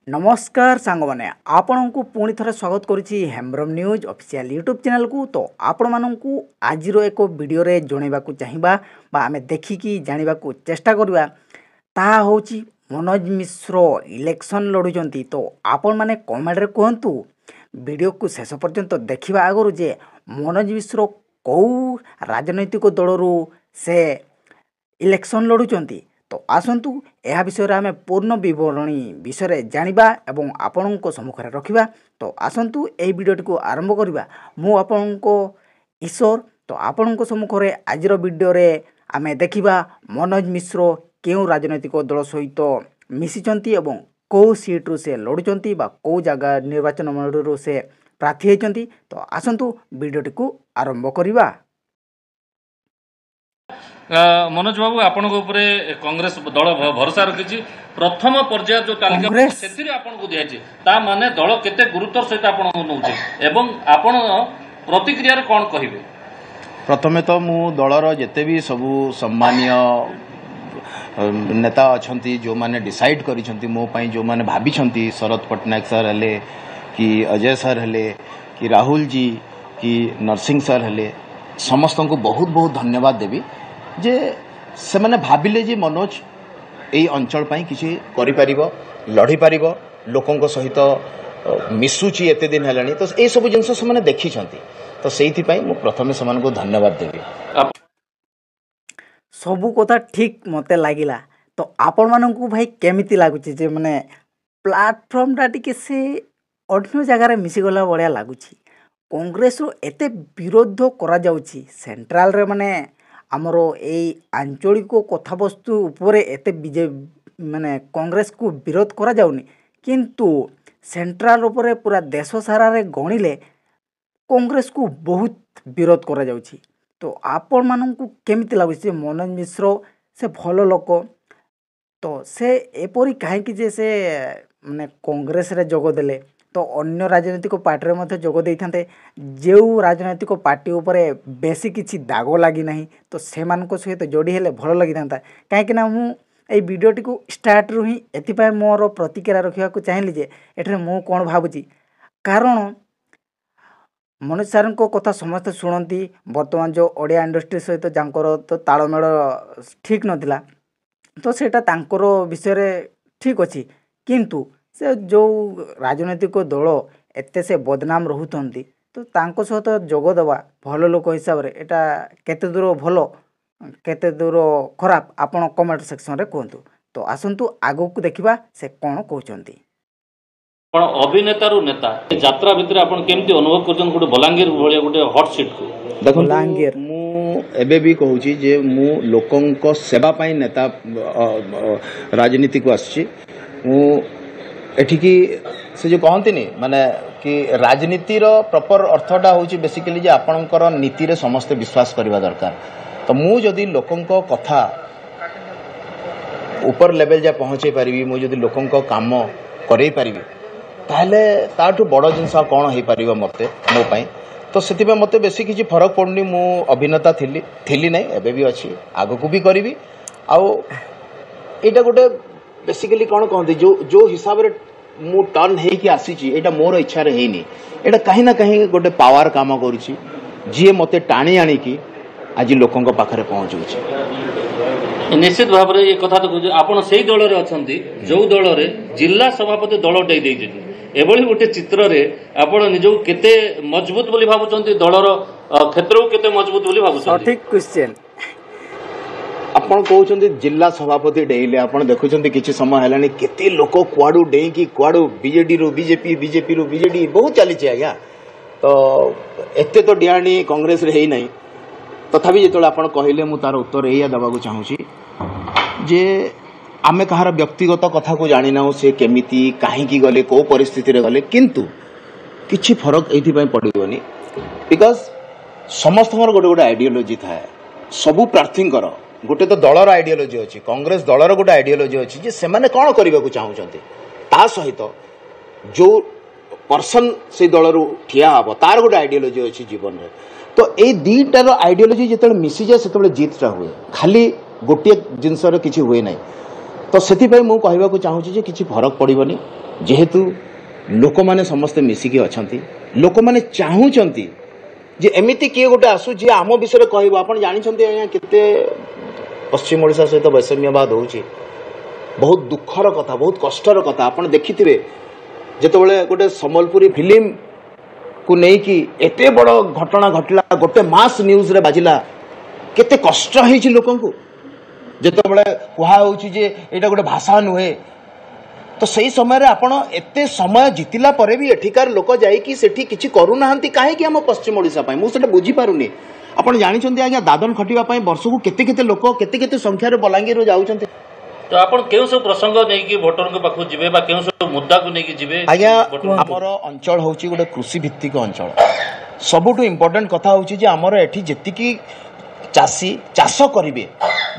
नमस्कार सांगमाने आपण को पुणी थरे स्वागत करुच्ची Hembram news official YouTube channel को। तो आपण मानू आज एक वीडियो रे जनवा चाहिए आम देखिकी जानवा चेष्टा करवा ताहा होची मनोज मिश्र इलेक्शन लड़ुंट। तो आपण माने कमेंट रे कहतु वीडियो को शेष पर्यंत देखा आगु जे मनोज मिश्र कौ राजनैतिक दलरू से इलेक्शन लड़ुंट। तो आसतु यह विषय आम पूर्ण विवरणी विषय जानिबा एवं आपणों सम्मुखें रखा। तो आसतु यही वीडियो को आरंभ करवा मु आपणों ईश्वर। तो आपणों सम्मुखें आज वीडियो रे आम देखा मनोज मिश्र क्यों राजनैतिक दल सहित मिशिचंती एवं कौ सीट्रु से लड़ुंट कौ जगह निर्वाचन मंडल से प्रार्थी होती। तो आसतु वीडियो को आरंभ करवा। मनोज बाबू आपण कांग्रेस दल भरोसा रखी प्रथम पर्याय जो तालिका से आपको दिखाई ता माने दल केते गुरुत्वर सहित आपण नौचे एवं आपण प्रतिक्रिया कौन कहिबे। प्रथमे तो मु दलर जेते भी सबू सम्मानीय नेता अछंती जो माने डिसाइड करिसंती मो पई जो माने भाबिसंती शरद पट्टनायक सर हले कि अजय सर हले कि राहुल जी कि नरसिंह सर हले समस्त को बहुत बहुत धन्यवाद देवी जे से मैंने भाविले जे मनोज यही अंचल पाई किसी करि परिबो लड़ी पारिबो लोकंक सहित मिसुची एते दिन हेलानी। तो ए सब जिनस से माने देखि छंती। तो सेहिथि पई मु प्रथमे समान को धन्यवाद देवी। सबू कथा ठीक मते लागिला। तो आपण माननकु भाई केमिति लागुची जे माने प्लेटफॉर्म टा टिके से अन्य जगह रे मिसी गला बढिया लागुची। कांग्रेस रो एते विरोध करा जाउची सेंट्रल रे माने आमर यही आंचलिक कथावस्तु उपरे एते बीजे माने कांग्रेस को विरोध करा जाउनी किंतु सेंट्रल उपरे पूरा देश सारा रे गणिले कांग्रेस को बहुत विरोध करा जाउची। तो आपण माननकु केमिति लागुची मनोज मिश्र से भल लोक तो से एपरी काहे कि जे से माने कांग्रेस रे जोग देले तो अन्य राजनीतिक पार्टी में जोग दे था जो राजनैतिक पार्टी उपरे बेसी किसी दाग लगी ना तो से सहित जोड़ी हेले भल लगी था कहीं मुझे वीडियोटी को स्टार्ट रु ही एपाई मोर प्रतिक्रिया रखा चाहिए जे एठरे मु कौन भावुची कारण मनोज सर को कथा समस्ते शुणती बर्तमान जो ओडिया इंडस्ट्री सहित जाकर तो तालमेल ठीक नथिला तो सेटा तांकर विषय ठीक अच्छी किंतु से जो राजनैतिक दल एते से बदनाम रहउथंती तो तांको सहित जोग देवा भल लोक हिसाब रे एटा केते दूर भल केते दूर खराब आपण कमेंट सेक्शन रे कहतु। तो आसंतु आगो को देखिबा से कोन कहउचंती। पण अभिनेता रु नेता यात्रा भितर आपण केमती अनुभव करछन गुटे बलांगीर भलिया गुटे हॉट सीट को देखो बलांगीर मु एबे भी कहूची जे मु लोकंक सेवा पई नेता राजनीति को आछि मु एठिकी से जो कहती माने कि राजनीतिर प्रॉपर अर्थटा होची बेसिकली जे आपणकर नीति रे समस्त विश्वास करबा दरकार। तो मु जदि लोकंक कथा ऊपर लेवल जा पहुँचे पारिबी मु जदि लोकंक काम करई पारिबी ताहले ताठू बड़ जिनस कौन हो पार मते मो पाई। तो से मते बेसी किसी फरक पड़नी मु अभिनेता थिली नहीं एबे भी अच्छी आगो को भी करी आउ एटा गोटे बेसिकली कौन कहते जो जो हिसाब रे मु टर्न है कि आसीची एटा मोर इच्छा रे हेनी एटा कहीं ना कहीं गोटे पावर काम करूची जी मते टाणी आनी की आज लोकंक पाखरे पहुंचुची। निश्चित भाव में ये कथा तो कहूँ आपड़ से दल रे अछंती जो दल रे जिला सभापति दल डे देइछथि एभली गोटे चित्र रे आपण निजो केते मजबूत बोली भाबुचंती दलर क्षेत्र को केते मजबूत बोली भाबुचंती। ठीक क्वेश्चन आपण कहउछंती जिला सभापति डेइले आपण देखुछंती किछि समय हेलानी केते लोक कुआडू डेई की कुआडू बीजेडी रो बीजेपी बीजेपी रो बीजेडी बहुत चली छै आज्ञा। तो एते तो डियाणी कांग्रेस रे हेई नहीं तथापि जेतोले आपण कहिले मु तार उत्तर एया दबा को चाहूची जे आमे कहार व्यक्तिगत कथा को जानि ना से केमिति काहे की गले को परिस्थिति रे गले किंतु किछि फरक एथि पई पडिबोनी बिकॉज़ समस्तଙ୍କର गोटे गोटे आइडियोलॉजी थाए सबु प्रार्थींकर गोटे तो दलर आइडियोलॉजी अच्छी कांग्रेस दलर गोटे आइडियोलॉजी अच्छी जे से माने कौन करने को चाहते ता सहित जो पर्सन से दलर ठिया हम तार गोटे आइडियोलॉजी अच्छी जीवन में। तो ये दुईटार आइडियोलॉजी जो मिसी जाए से जीतटा हुए खाली गोटे जिनस किसी हुए ना तो से मु कहवाक चाहूँगी जे किसी फरक पड़ोनी जेहेतु लोक मैंने समस्ते मिसिकी अच्छा लोक मैंने चाहूँगी जे एमती किए गोटे आसू जी आम विषय कह आप जानते आज्ञा केते पश्चिम ओडिशा सहित वैषम्यवाद हो बहुत दुखर कथा बहुत कष्टर कथा आप देखिथे जिते गोटे सम्बलपुरी फिल्म को लेकिन एते बड़ घटना घटला गोटे मास न्यूज रे बाजिला केते कष्ट होइछि लोकंकु जिते कहुचे जे एटा गोटे भाषा नुहे तो सही समय रे आपण एते समय जीतिला परे भी एठिकार लोक जाइकी सेठी किछि करूना कहीं आम पश्चिम ओडिशा पई मु सेटा बुझी पारुनी आपण जानिछन्ती आज्ञा दादन खटिबा पई वर्षकु केते केते लोक केते केते संख्या रे बलांगीर जाउछन्ती तो आपण केउ सब प्रसंग नै कि वोटर के पाखु जिवे बा केउ सब मुद्दा को नै कि जिवे आज्ञा हमर अंचल होउची गोटे कृषि भित्तिक अंचल सबुठु इम्पोर्टेंट कथा होउची जे हमर एठी जेतिकी चासी चाष करिवे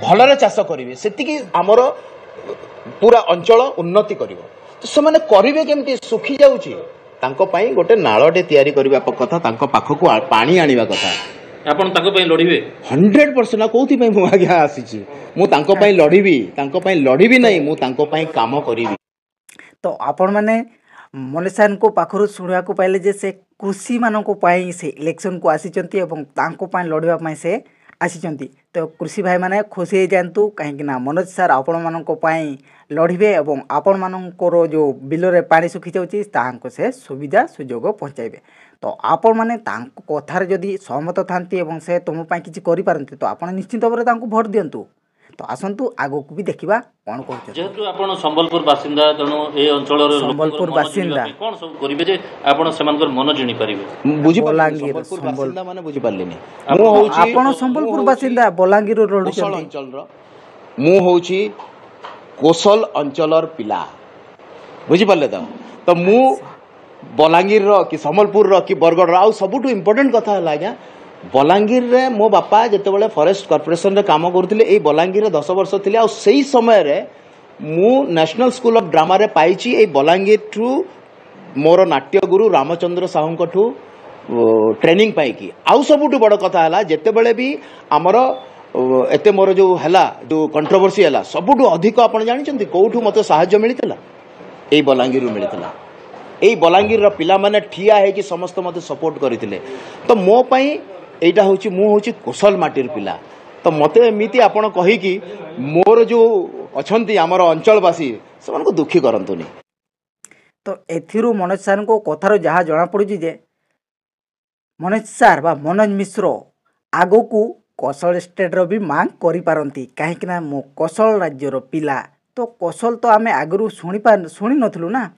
भलरे चाष करिवे सेतिकी हमर पूरा अंचल उन्नति करिवो तो से माने करिवे केमती सुखी जाउची तांको पई गोटे नाळटे तयारी करिवा कथा तांको पाखकु पानी आनिबा कथा आपण तांको पई लढिवे 100% कोथि पई मु आज्ञा आसीची मु तांको पई लढिबी नहीं मु तांको पई काम करिवि तो आपण माने मनीषान को पाखरु सुनिया को पाइले जे से कृषि मानक पाई से इलेक्शन को आसीचंती एवं तांको पाई लढिबा पाई से आसीचंती तो कृषि भाई माने खुशी हो जातु कहीं मनोज सार आपण मानक पाई लढिबे एवं आपण मानकर जो बिल रे पानी सुखी जाउची तांको से सुविधा सुजोग पहुंचाइबे तो आपण माने तांको कथार जदि सहमत थांती एवं से तुम पाई किछि करि पारंती तो आपण निश्चित भाबरे तांको भोट दियंतु तो आसंतु आगो को भी देखिबा कोन कहउछ जेतु आपण संबलपुर बासिंदा तनो ए अंचल रे संबलपुर बासिंदा कोन सब करिवे जे आपण सेमानकर मन जणी परिबे बुझी बलांगीर संबलपुर बासिंदा माने बुझी पारलिनी मु होउची आपण संबलपुर बासिंदा बलांगीर रोड अंचल रो मु होउची कोसल अंचलर पिला बुझी पारले तो मु बलांगीर रो कि संबलपुर रो कि बरगढ़ रो सबुठु इम्पोर्टेंट कथा हला आज्ञा बलांगीर रे मो बापा जिते फॉरेस्ट कॉर्पोरेशन रे काम करथिले ए बलांगीर रे 10 वर्ष थिले आ सही समय रे मु नेशनल स्कूल ऑफ ड्रामा रे पाइची ए बलांगीर ठू मोर नाट्य गुरु रामचंद्र साहू ठू ट्रेनिंग पाइकी आउ सबुठु बड़ कथा हला जेतेबेले भी हमर एते मोर जो हला जो कंट्रोवर्सी हला सबुठु अधिक आपण जानिचंती कोठू मते सहायता मिलितला ए बलांगीर रु मिलितला ए बलांगीर रो पिला माने ठिया है कि समस्त मते सपोर्ट करथिले तो मो पई एटा होची मु होची कुशल माटीर पिला तो मते एमिति आपण कहि कि मोर जो अछंती हमर अंचलवासी समान को दुखी करंतुनी तो एथिरु मनोज सार को कथारो जहा जणा पड़ुची जे मनोज सार बा मनोज मिश्र आगो को कौशल स्टेट रो भी मांग करि पारंती काहे कि ना मो कौशल राज्य रो पिला तो कौशल तो आमे आगरु सुनी नथलु ना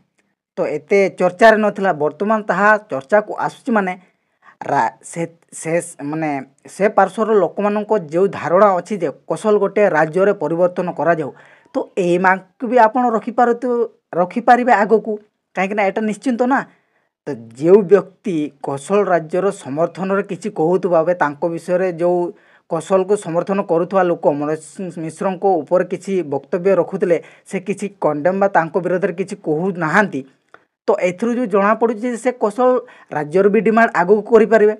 तो एते चर्चा रे नथला वर्तमान ताहा चर्चा को आसुची माने से माने से पार्श्वर लोक मानक जो धारणा अच्छी जे कौशल गोटे राज्य रे परिवर्तन करा जाऊ तो ए मांग भी आपण रखि पारिबे आगो को काहे कि ना एटा निश्चिंत ना तो जो व्यक्ति कौशल राज्यर समर्थन रे किछि कहउतबा बे तांको विषय रे जो कौशल को समर्थन करुवा लोक मनोज मिश्र को ऊपर किसी वक्तव्य रखुले से किसी कंडेम बा तांको विरोध में किसी कहू नाहांती तो एथरु जो जना पड़ुछि से कौशल राज्यर भी डिमांड आगू करें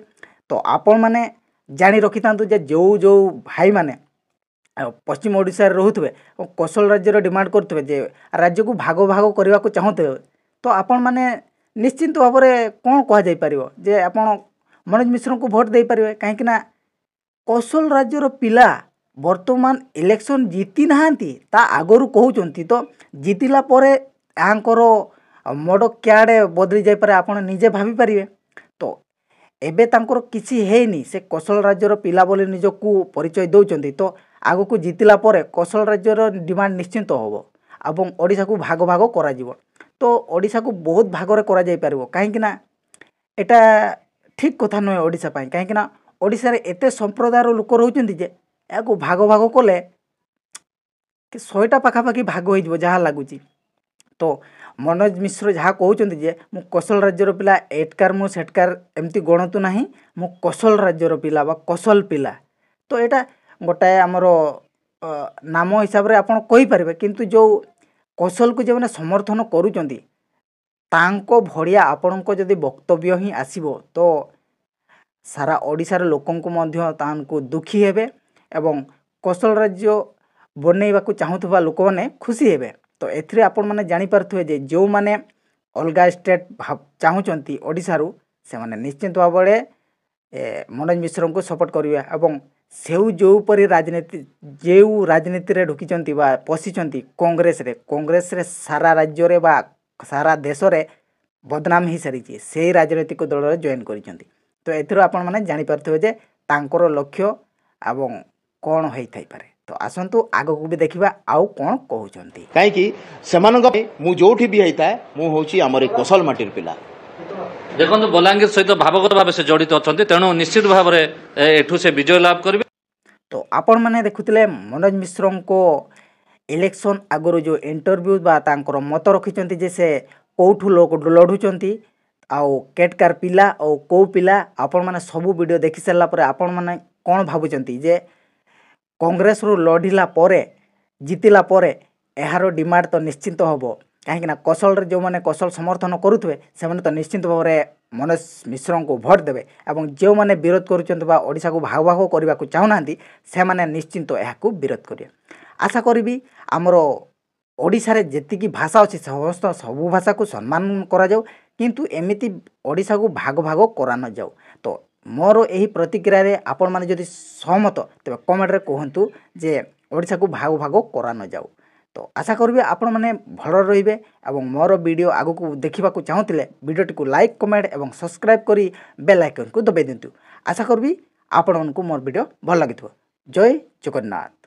तो आपण मैंने जानी रखि था जो जो भाई मैंने पश्चिम ओडिशा रोथे कौशल राज्यर डिमांड करुवे जे राज्य को भाग भाग करने को चाहूते तो आपण मैंने निश्चिंत भाव में कौन कह जे आपण मनोज मिश्र को भोट दे पारे कहीं कौशल राज्यर पिला वर्तमान इलेक्शन जीति नाहांती ता आगरू कहउचंती तो जीतिला परे आंकर मोड क्याडे बदली जाई पारे आपण निजे भाभी पारिबे तो एबे तांकर किछि हेनी से कौशल राज्यर पिला बोली निजकू परिचय दउचंती तो आगो को जीतिला परे कौशल राज्यर डिमांड निश्चिंत होबो एवं ओडिशा को भाग भाग करा जिवो तो ओडिशा को बहुत भागरे करा जाई पारिबो काहेकि ना एटा ठीक कथा नय ओडिशा पई काहेकि ना ओडिशा रे एते संप्रदायर लोक रहउचंती जे याको भाग भाग कले कि 100टा पाखापाखि भाग हो जहाँ लगुच तो मनोज मिश्र जहाँ कहते जे मु कौशल राज्यर पिला एटकार मु सेटकार एमती गणतु ना मु कौशल राज्यर पिला बा कौशल पिला तो यहाँ गोटाए आमर नाम हिसाब से आपड़ कहींपारे किंतु जो कौशल को जो समर्थन करुँच भड़िया आपण को जदि वक्तव्य ही आसब तो सारा ओडिशार लोकंकु मध्य तांको दुखी हेबे एवं कौशल राज्य ବନେଇବାକୁ ଚାହୁଁଥିବା ଲୋକମାନେ ଖୁସି ହେବେ। ତ ଏଥିରେ ଆପଣମାନେ ଜାଣିପାରୁଥିବେ ଯେ ଯେଉଁମାନେ ଅଲଗା ଷ୍ଟେଟ୍ ଚାହୁଁଛନ୍ତି ଓଡ଼ିଶାରୁ ସେମାନେ ନିଶ୍ଚିନ୍ତ ଭାବରେ ମନୋଜ ମିଶ୍ରଙ୍କୁ ସପୋର୍ଟ କରିବେ ଏବଂ ଯେଉଁପରି ଯେଉଁ ରାଜନୀତିରେ ଢୁକିଛନ୍ତି ବା ପଶିଛନ୍ତି କଂଗ୍ରେସରେ ସାରା ରାଜ୍ୟରେ ବା ସାରା ଦେଶରେ ବଦନାମ ହେଇସାରିଛି। ସେଇ ରାଜନୈତିକ ଦଳରେ ଜଏନ୍ କରିଛନ୍ତି। ତ ଏଥିରୁ ଆପଣମାନେ ଜାଣିପାରୁଥିବେ ଯେ ତାଙ୍କର ଲକ୍ଷ୍ୟ ଏବଂ କ'ଣ ହେଇଥାଇପାରେ। ତ ଆସନ୍ତୁ ଆଗକୁ ବି ଦେଖିବା ଆଉ କ'ଣ କହୁଛନ୍ତି। କାହିଁକି ସେମାନଙ୍କ ପାଇଁ ମୁଁ ଯୋଉଠି ବି ହେଇଥାଏ ମୁଁ ହେଉଛି ଆମର ଏ କୋଶଲ ମାଟିର ପିଲା। ଦେଖନ୍ତୁ ବଲାଙ୍ଗୀର ସହିତ ଭାବଗତ ଭାବେ ସେ ଜଡ଼ିତ ଅଛନ୍ତି, ତେଣୁ ନିଶ୍ଚିତ ଭାବରେ ଏଠୁ ସେ ବିଜୟ ଲାଭ କରିବେ। ତ ଆପଣମାନେ ଦେଖୁଥିଲେ ମନୋଜ ମିଶ୍ରଙ୍କ ଇଲେକ୍ସନ୍ ଆଗରୁ ଯେଉଁ ଇଣ୍ଟରଭ୍ୟୁ ବା ତାଙ୍କର ମତ ରଖିଛନ୍ତି ଯେ ସେ କେଉଁଠୁ ଲଢ଼ୁଛନ୍ତି ଆଉ କେଟକାର ପିଲା ଆଉ କେଉଁ ପିଲା। ଆପଣମାନେ ସବୁ ଭିଡ଼ିଓ ଦେଖି ସାରିଲା ପରେ ଆପଣମାନେ କ'ଣ ଭାବୁଛନ୍ତି ଯେ କଂଗ୍ରେସରୁ ଲଢ଼ିଲା ପରେ ଜିତିଲା ପରେ ଏହାର ଡିମାଣ୍ଡ ତ ନିଶ୍ଚିନ୍ତ ହେବ। କାହିଁକିନା କୋଶଲରେ ଯେଉଁମାନେ କୋଶଲ ସମର୍ଥନ କରୁଥିବେ ସେମାନେ ତ ନିଶ୍ଚିନ୍ତ ଭାବରେ ମନୋଜ ମିଶ୍ରଙ୍କୁ ଭୋଟ୍ ଦେବେ ଏବଂ ଯେଉଁମାନେ ବିରୋଧ କରୁଛନ୍ତି ବା ଓଡ଼ିଶାକୁ ଭାଗ ଭାଗ କରିବାକୁ ଚାହୁଁନାହାନ୍ତି ସେମାନେ ନିଶ୍ଚିନ୍ତ ଏହାକୁ ବିରୋଧ କରିବେ। ଆଶା କରିବି ଆମର ଓଡ଼ିଶାରେ ଯେତିକି ଭାଷା ଅଛି ସବୁ ଭାଷାକୁ ସମ୍ମାନ କରାଯାଉ, କିନ୍ତୁ ଏମିତି ଓଡ଼ିଶାକୁ ଭାଗ ଭାଗ କରାନଯାଉ। ତ ମୋର ଏହି ପ୍ରତିକ୍ରିୟାରେ ଆପଣମାନେ ଯଦି ସହମତ ତେବେ କମେଣ୍ଟରେ କୁହନ୍ତୁ ଯେ ଓଡ଼ିଶାକୁ ଭାଗ ଭାଗ କରାନଯାଉ। ତ ଆଶା କରିବି ଆପଣମାନେ ଭଲରେ ରହିବେ ଏବଂ ମୋର ଭିଡ଼ିଓ ଆଗକୁ ଦେଖିବାକୁ ଚାହୁଁଥିଲେ ଭିଡ଼ିଓଟିକୁ ଲାଇକ୍ କମେଣ୍ଟ ଏବଂ ସବସ୍କ୍ରାଇବ୍ କରି ବେଲ୍ ଆଇକନ୍କୁ ଦବାଇ ଦିଅନ୍ତୁ। ଆଶା କରିବି ଆପଣମାନଙ୍କୁ ମୋର ଭିଡ଼ିଓ ଭଲ ଲାଗିଥିବ। ଜୟ ଜଗନ୍ନାଥ।